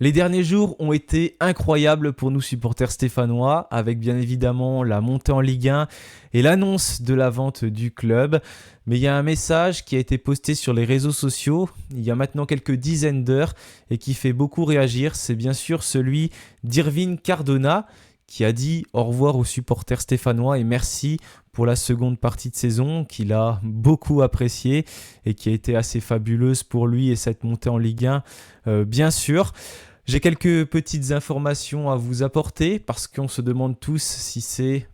Les derniers jours ont été incroyables pour nous supporters stéphanois, avec bien évidemment la montée en Ligue 1 et l'annonce de la vente du club. Mais il y a un message qui a été posté sur les réseaux sociaux il y a maintenant quelques dizaines d'heures et qui fait beaucoup réagir. C'est bien sûr celui d'Irvine Cardona qui a dit au revoir aux supporters stéphanois et merci pour la seconde partie de saison qu'il a beaucoup appréciée et qui a été assez fabuleuse pour lui et cette montée en Ligue 1, bien sûr. J'ai quelques petites informations à vous apporter parce qu'on se demande tous si c'est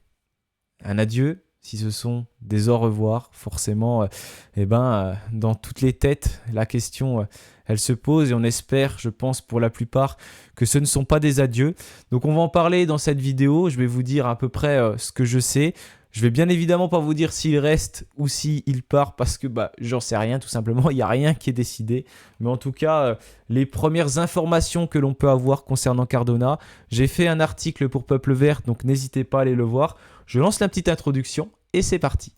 un adieu, si ce sont des au revoir. Forcément, dans toutes les têtes, la question, elle se pose et on espère, je pense pour la plupart, que ce ne sont pas des adieux. Donc on va en parler dans cette vidéo. Je vais vous dire à peu près ce que je sais. Je vais bien évidemment pas vous dire s'il reste ou s'il part parce que j'en sais rien tout simplement, il n'y a rien qui est décidé. Mais en tout cas, les premières informations que l'on peut avoir concernant Cardona, j'ai fait un article pour Peuple Vert, donc n'hésitez pas à aller le voir. Je lance la petite introduction et c'est parti.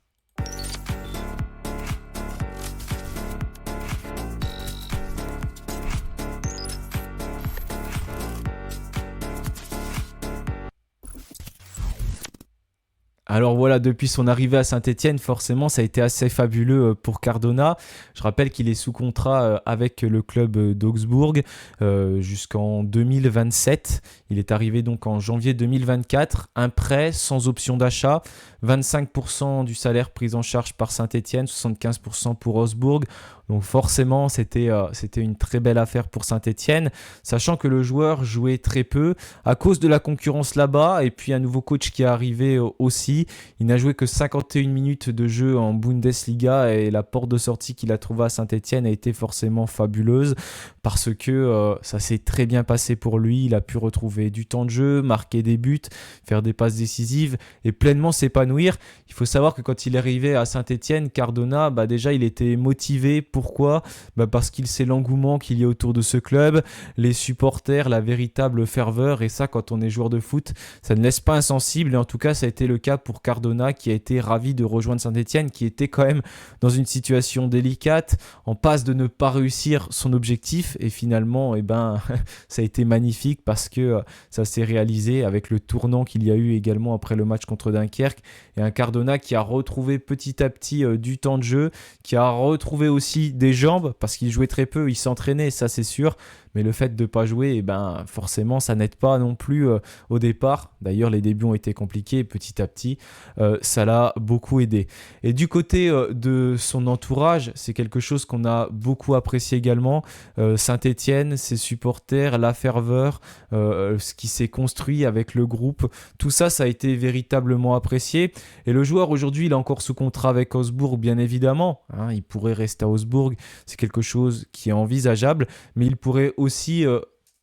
Alors voilà, depuis son arrivée à Saint-Étienne, forcément, ça a été assez fabuleux pour Cardona. Je rappelle qu'il est sous contrat avec le club d'Augsbourg jusqu'en 2027. Il est arrivé donc en janvier 2024. Un prêt sans option d'achat, 25% du salaire pris en charge par Saint-Étienne, 75% pour Augsbourg. Donc forcément, c'était une très belle affaire pour Saint-Étienne, sachant que le joueur jouait très peu à cause de la concurrence là-bas et puis un nouveau coach qui est arrivé aussi. Il n'a joué que 51 minutes de jeu en Bundesliga et la porte de sortie qu'il a trouvée à Saint-Étienne a été forcément fabuleuse parce que ça s'est très bien passé pour lui. Il a pu retrouver du temps de jeu, marquer des buts, faire des passes décisives et pleinement s'épanouir. Il faut savoir que quand il est arrivé à Saint-Étienne, Cardona, déjà il était motivé. Pourquoi ? Parce qu'il sait l'engouement qu'il y a autour de ce club, les supporters, la véritable ferveur. Et ça, quand on est joueur de foot, ça ne laisse pas insensible. Et en tout cas, ça a été le cas pour Cardona qui a été ravi de rejoindre Saint-Étienne, qui était quand même dans une situation délicate, en passe de ne pas réussir son objectif. Et finalement, ça a été magnifique parce que ça s'est réalisé avec le tournant qu'il y a eu également après le match contre Dunkerque. Et un Cardona qui a retrouvé petit à petit du temps de jeu, qui a retrouvé aussi des jambes parce qu'il jouait très peu, il s'entraînait, ça c'est sûr. Mais le fait de ne pas jouer, forcément, ça n'aide pas non plus au départ. D'ailleurs, les débuts ont été compliqués. Petit à petit, ça l'a beaucoup aidé. Et du côté de son entourage, c'est quelque chose qu'on a beaucoup apprécié également. Saint-Étienne, ses supporters, la ferveur, ce qui s'est construit avec le groupe. Tout ça, ça a été véritablement apprécié. Et le joueur, aujourd'hui, il est encore sous contrat avec Augsbourg, bien évidemment. Il pourrait rester à Augsbourg. C'est quelque chose qui est envisageable. Mais il pourrait aussi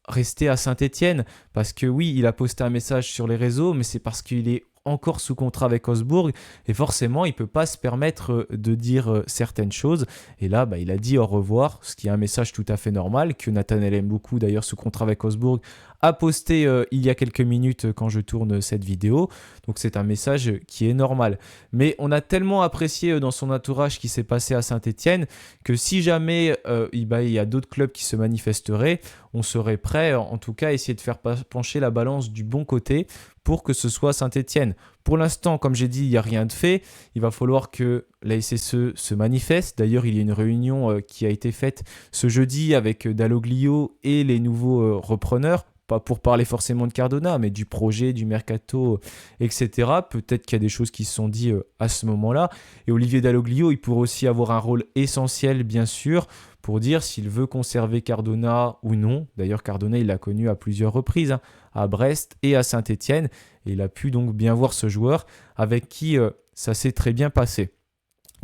rester à Saint-Étienne parce que oui, il a posté un message sur les réseaux, mais c'est parce qu'il est encore sous contrat avec Augsbourg et forcément il ne peut pas se permettre de dire certaines choses et là il a dit au revoir, ce qui est un message tout à fait normal que Nathanaël aime beaucoup d'ailleurs sous contrat avec Augsbourg a posté il y a quelques minutes quand je tourne cette vidéo, donc c'est un message qui est normal. Mais on a tellement apprécié dans son entourage ce qui s'est passé à Saint-Étienne que si jamais il y a d'autres clubs qui se manifesteraient, on serait prêt en tout cas à essayer de faire pencher la balance du bon côté pour que ce soit Saint-Étienne. Pour l'instant, comme j'ai dit, il n'y a rien de fait. Il va falloir que la SSE se manifeste. D'ailleurs, il y a une réunion qui a été faite ce jeudi avec Dalloglio et les nouveaux repreneurs. Pas pour parler forcément de Cardona, mais du projet, du mercato, etc. Peut-être qu'il y a des choses qui se sont dites à ce moment-là. Et Olivier Dalloglio, il pourrait aussi avoir un rôle essentiel, bien sûr, pour dire s'il veut conserver Cardona ou non. D'ailleurs, Cardona, il l'a connu à plusieurs reprises, à Brest et à Saint-Étienne. Et il a pu donc bien voir ce joueur avec qui ça s'est très bien passé.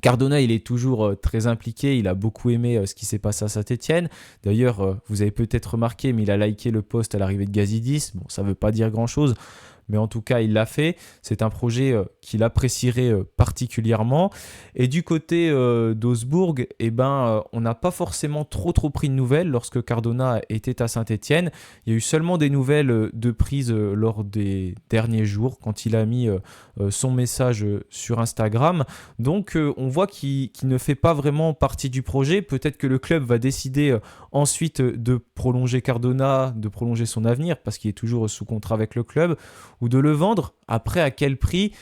Cardona, il est toujours très impliqué, il a beaucoup aimé ce qui s'est passé à Saint-Étienne. D'ailleurs, vous avez peut-être remarqué, mais il a liké le post à l'arrivée de Gazidis. Bon, ça ne veut pas dire grand-chose, mais en tout cas, il l'a fait. C'est un projet qu'il apprécierait particulièrement. Et du côté d'Augsbourg, on n'a pas forcément trop pris de nouvelles lorsque Cardona était à Saint-Étienne. Il y a eu seulement des nouvelles de prise lors des derniers jours, quand il a mis son message sur Instagram. Donc on voit qu'il ne fait pas vraiment partie du projet. Peut-être que le club va décider ensuite de prolonger Cardona, de prolonger son avenir, parce qu'il est toujours sous contrat avec le club, ou de le vendre. Après, à quel prix ?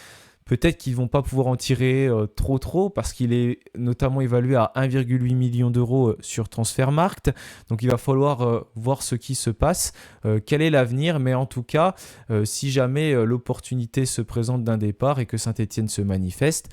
Peut-être qu'ils ne vont pas pouvoir en tirer trop, parce qu'il est notamment évalué à 1,8 million d'euros sur Transfermarkt. Donc il va falloir voir ce qui se passe, quel est l'avenir. Mais en tout cas, si jamais l'opportunité se présente d'un départ et que Saint-Étienne se manifeste,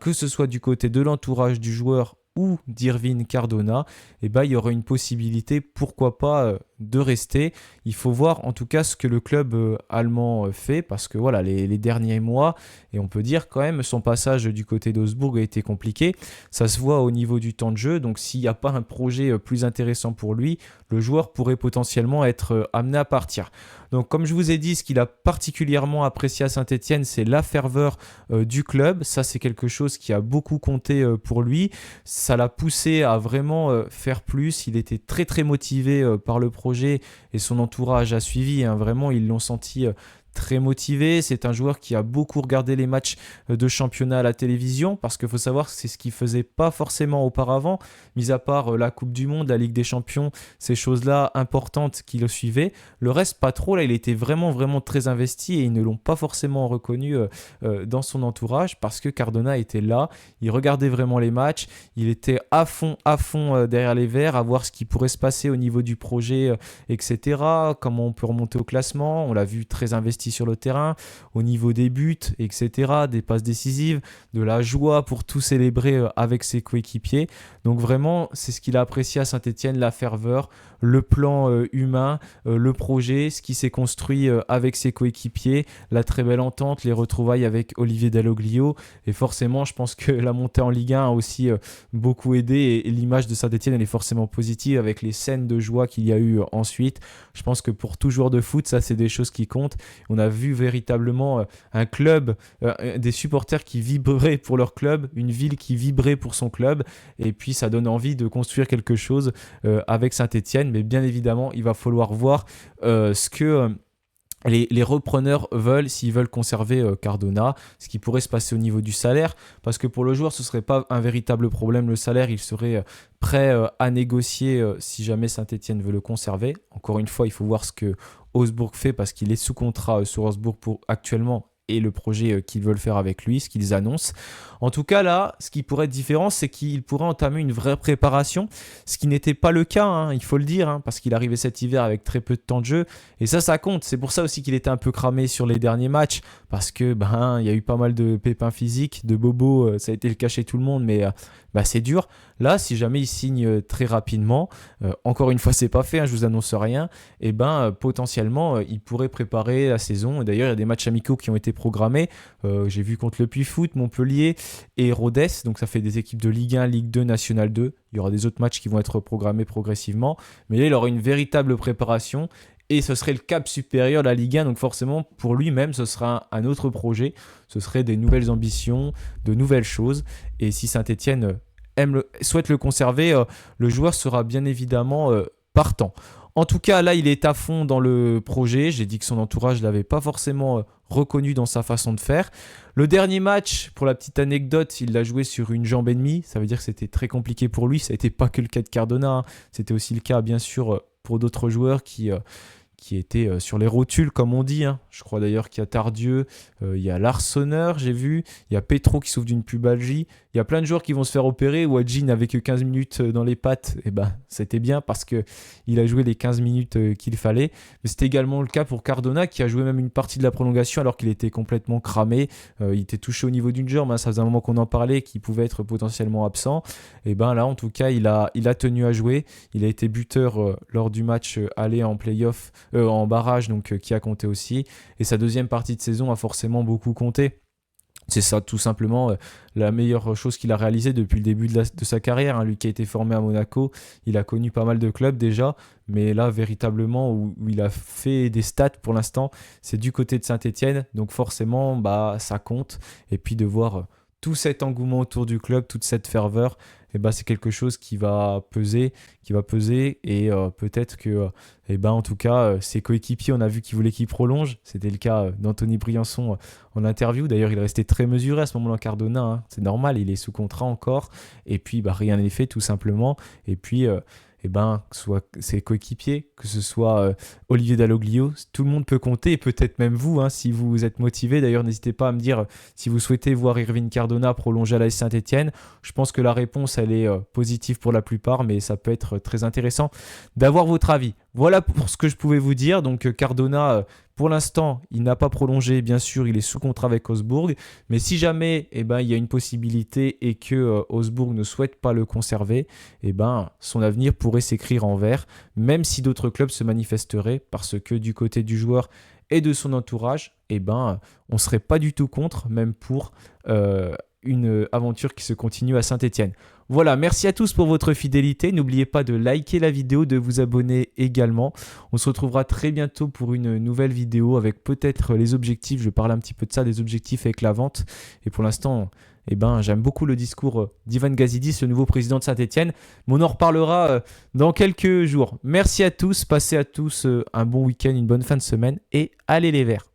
que ce soit du côté de l'entourage du joueur ou d'Irvine Cardona, il y aura une possibilité, pourquoi pas, de rester. Il faut voir en tout cas ce que le club allemand fait, parce que voilà, les derniers mois, et on peut dire quand même, son passage du côté d'Augsbourg a été compliqué. Ça se voit au niveau du temps de jeu, donc s'il n'y a pas un projet plus intéressant pour lui, le joueur pourrait potentiellement être amené à partir. Donc comme je vous ai dit, ce qu'il a particulièrement apprécié à Saint-Étienne, c'est la ferveur du club. Ça, c'est quelque chose qui a beaucoup compté pour lui. Ça l'a poussé à vraiment faire plus. Il était très motivé par le projet, et son entourage a suivi. Vraiment, ils l'ont senti très motivé. C'est un joueur qui a beaucoup regardé les matchs de championnat à la télévision, parce qu'il faut savoir que c'est ce qu'il faisait pas forcément auparavant, mis à part la Coupe du Monde, la Ligue des Champions, ces choses-là importantes qui le suivaient. Le reste, pas trop. Là, il était vraiment très investi, et ils ne l'ont pas forcément reconnu dans son entourage, parce que Cardona était là. Il regardait vraiment les matchs. Il était à fond derrière les Verts, à voir ce qui pourrait se passer au niveau du projet, etc. Comment on peut remonter au classement. On l'a vu très investi sur le terrain, au niveau des buts, etc., des passes décisives, de la joie pour tout célébrer avec ses coéquipiers. Donc vraiment, c'est ce qu'il a apprécié à Saint-Étienne, la ferveur, le plan humain, le projet, ce qui s'est construit avec ses coéquipiers, la très belle entente, les retrouvailles avec Olivier Dalloglio. Et forcément, je pense que la montée en Ligue 1 a aussi beaucoup aidé, et l'image de Saint-Étienne, elle est forcément positive avec les scènes de joie qu'il y a eu ensuite. Je pense que pour tout joueur de foot, ça, c'est des choses qui comptent. On a vu véritablement un club, des supporters qui vibraient pour leur club, une ville qui vibrait pour son club, et puis ça donne envie de construire quelque chose avec Saint-Étienne. Mais bien évidemment, il va falloir voir ce que les repreneurs veulent, s'ils veulent conserver Cardona, ce qui pourrait se passer au niveau du salaire, parce que pour le joueur, ce ne serait pas un véritable problème. Le salaire, il serait prêt à négocier si jamais Saint-Étienne veut le conserver. Encore une fois, il faut voir ce que Augsbourg fait, parce qu'il est sous contrat sur Augsbourg actuellement, et le projet qu'ils veulent faire avec lui, ce qu'ils annoncent. En tout cas, là, ce qui pourrait être différent, c'est qu'il pourrait entamer une vraie préparation, ce qui n'était pas le cas, il faut le dire, parce qu'il arrivait cet hiver avec très peu de temps de jeu, et ça compte. C'est pour ça aussi qu'il était un peu cramé sur les derniers matchs, parce que il y a eu pas mal de pépins physiques, de bobos, ça a été le cas chez tout le monde, mais c'est dur. Là, si jamais il signe très rapidement, encore une fois, c'est pas fait, je vous annonce rien, et potentiellement, il pourrait préparer la saison. D'ailleurs, il y a des matchs amicaux qui ont été programmés. J'ai vu contre le Puy-Foot, Montpellier et Rodez, donc ça fait des équipes de Ligue 1, Ligue 2, National 2. Il y aura des autres matchs qui vont être programmés progressivement, mais là, il aura une véritable préparation, et ce serait le cap supérieur de la Ligue 1, donc forcément, pour lui-même, ce sera un autre projet, ce serait des nouvelles ambitions, de nouvelles choses, et si Saint-Étienne souhaite le conserver, le joueur sera bien évidemment partant. En tout cas, là, il est à fond dans le projet. J'ai dit que son entourage ne l'avait pas forcément reconnu dans sa façon de faire. Le dernier match, pour la petite anecdote, il l'a joué sur une jambe et demie. Ça veut dire que c'était très compliqué pour lui. Ça n'était pas que le cas de Cardona. C'était aussi le cas, bien sûr, pour d'autres joueurs qui étaient sur les rotules, comme on dit. Je crois d'ailleurs qu'il y a Tardieu, il y a Larsonneur, j'ai vu. Il y a Petro qui souffre d'une pubalgie. Il y a plein de joueurs qui vont se faire opérer. Wadji n'avait que 15 minutes dans les pattes. Et c'était bien, parce qu'il a joué les 15 minutes qu'il fallait. Mais c'était également le cas pour Cardona, qui a joué même une partie de la prolongation alors qu'il était complètement cramé. Il était touché au niveau d'une jambe. Ça faisait un moment qu'on en parlait, qu'il pouvait être potentiellement absent. Et là, en tout cas, il a tenu à jouer. Il a été buteur lors du match aller en play-off, en barrage, donc qui a compté aussi. Et sa deuxième partie de saison a forcément beaucoup compté. C'est ça, tout simplement, la meilleure chose qu'il a réalisée depuis le début de sa carrière, hein. Lui qui a été formé à Monaco, il a connu pas mal de clubs déjà, mais là, véritablement, où il a fait des stats pour l'instant, c'est du côté de Saint-Étienne. Donc forcément, bah, ça compte. Et puis de voir tout cet engouement autour du club, toute cette ferveur, et bah, c'est quelque chose qui va peser. Et peut-être que, en tout cas, ses coéquipiers, on a vu qu'ils voulaient qu'il prolonge. C'était le cas d'Anthony Briançon en interview. D'ailleurs, il restait très mesuré à ce moment-là, Cardona, hein. C'est normal, il est sous contrat encore. Et puis, bah, rien n'est fait, tout simplement. Et puis, que ce soit ses coéquipiers, que ce soit Olivier Dalloglio, tout le monde peut compter, et peut-être même vous, hein, si vous êtes motivé. D'ailleurs, n'hésitez pas à me dire si vous souhaitez voir Irvine Cardona prolonger à l'AS Saint-Étienne. Je pense que la réponse, elle est positive pour la plupart, mais ça peut être très intéressant d'avoir votre avis. Voilà pour ce que je pouvais vous dire. Donc Cardona, pour l'instant, il n'a pas prolongé, bien sûr, il est sous contrat avec Augsbourg. Mais si jamais il y a une possibilité et que Augsbourg ne souhaite pas le conserver, son avenir pourrait s'écrire en vert, même si d'autres clubs se manifesteraient, parce que du côté du joueur et de son entourage, on ne serait pas du tout contre, même pour une aventure qui se continue à Saint-Étienne. Voilà, merci à tous pour votre fidélité. N'oubliez pas de liker la vidéo, de vous abonner également. On se retrouvera très bientôt pour une nouvelle vidéo avec peut-être les objectifs. Je parle un petit peu de ça, des objectifs avec la vente. Et pour l'instant, j'aime beaucoup le discours d'Ivan Gazidis, le nouveau président de Saint-Étienne. Mais on en reparlera dans quelques jours. Merci à tous, passez à tous un bon week-end, une bonne fin de semaine et allez les Verts.